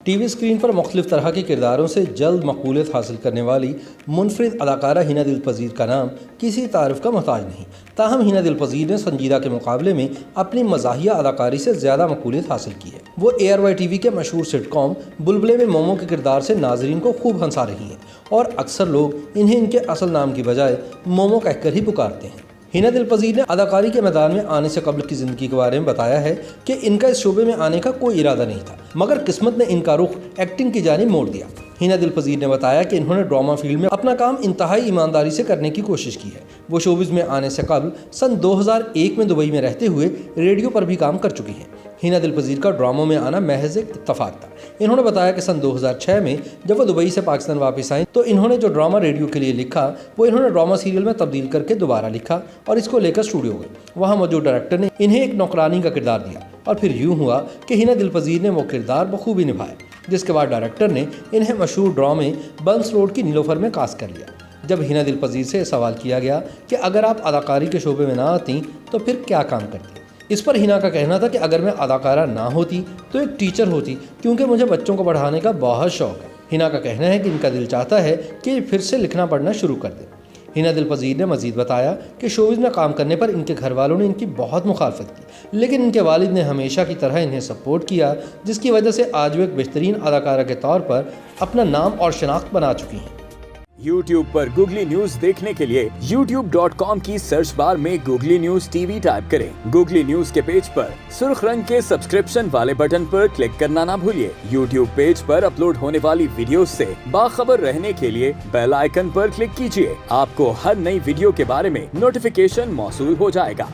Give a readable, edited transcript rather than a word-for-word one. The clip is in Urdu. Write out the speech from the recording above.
ٹی وی اسکرین پر مختلف طرح کے کرداروں سے جلد مقبولیت حاصل کرنے والی منفرد اداکارہ ہینا دل پذیر کا نام کسی تعارف کا محتاج نہیں، تاہم ہینا دل پذیر نے سنجیدہ کے مقابلے میں اپنی مزاحیہ اداکاری سے زیادہ مقبولیت حاصل کی ہے۔ وہ ARY-TV کے مشہور سٹ کام بلبلے میں مومو کے کردار سے ناظرین کو خوب ہنسا رہی ہیں، اور اکثر لوگ انہیں ان کے اصل نام کی بجائے مومو کہہ کر ہی پکارتے ہیں۔ ہینا دل پذیر نے اداکاری کے میدان میں آنے سے قبل کی زندگی کے بارے میں بتایا ہے کہ ان کا اس شعبے میں آنے کا کوئی ارادہ نہیں تھا، مگر قسمت نے ان کا رخ ایکٹنگ کی جانب موڑ دیا۔ ہینا دل پذیر نے بتایا کہ انہوں نے ڈرامہ فیلڈ میں اپنا کام انتہائی ایمانداری سے کرنے کی کوشش کی ہے۔ وہ شوبز میں آنے سے قبل سن 2001 میں دبئی میں رہتے ہوئے ریڈیو پر بھی کام کر چکی ہیں۔ ہینا دل پذیر کا ڈراموں میں آنا محض ایک اتفاق تھا۔ انہوں نے بتایا کہ سن 2006 میں جب وہ دبئی سے پاکستان واپس آئیں تو انہوں نے جو ڈرامہ ریڈیو کے لیے لکھا وہ انہوں نے ڈرامہ سیریل میں تبدیل کر کے دوبارہ لکھا اور اس کو لے کر اسٹوڈیو گئے۔ وہاں موجود ڈائریکٹر نے انہیں ایک نوکرانی کا کردار دیا اور پھر یوں ہوا کہ ہینا دل پذیر نے وہ کردار بخوبی نبھایا، جس کے بعد ڈائریکٹر نے انہیں مشہور ڈرامے بنس روڈ کی نیلوفر میں کاسٹ کر لیا۔ جب ہینا دل پذیر سے سوال کیا گیا کہ اگر آپ اداکاری کے شعبے میں نہ آتی تو پھر کیا کام کرتی، اس پر ہینا کا کہنا تھا کہ اگر میں اداکارہ نہ ہوتی تو ایک ٹیچر ہوتی، کیونکہ مجھے بچوں کو پڑھانے کا بہت شوق ہے۔ ہینا کا کہنا ہے کہ ان کا دل چاہتا ہے کہ پھر سے لکھنا پڑھنا شروع کر دیں۔ ہینا دل پذیر نے مزید بتایا کہ شوز میں کام کرنے پر ان کے گھر والوں نے ان کی بہت مخالفت کی، لیکن ان کے والد نے ہمیشہ کی طرح انہیں سپورٹ کیا، جس کی وجہ سے آج وہ ایک بہترین اداکارہ کے طور پر اپنا نام اور شناخت بنا چکی ہیں۔ YouTube پر گوگلی نیوز دیکھنے کے لیے youtube.com کی سرچ بار میں گوگلی نیوز TV ٹائپ کریں۔ گوگلی نیوز کے پیج پر سرخ رنگ کے سبسکرپشن والے بٹن پر کلک کرنا نہ بھولیے۔ YouTube پیج پر اپلوڈ ہونے والی ویڈیوز سے باخبر رہنے کے لیے بیل آئیکن پر کلک کیجیے۔ آپ کو ہر نئی ویڈیو کے بارے میں نوٹیفیکیشن موصول ہو جائے گا۔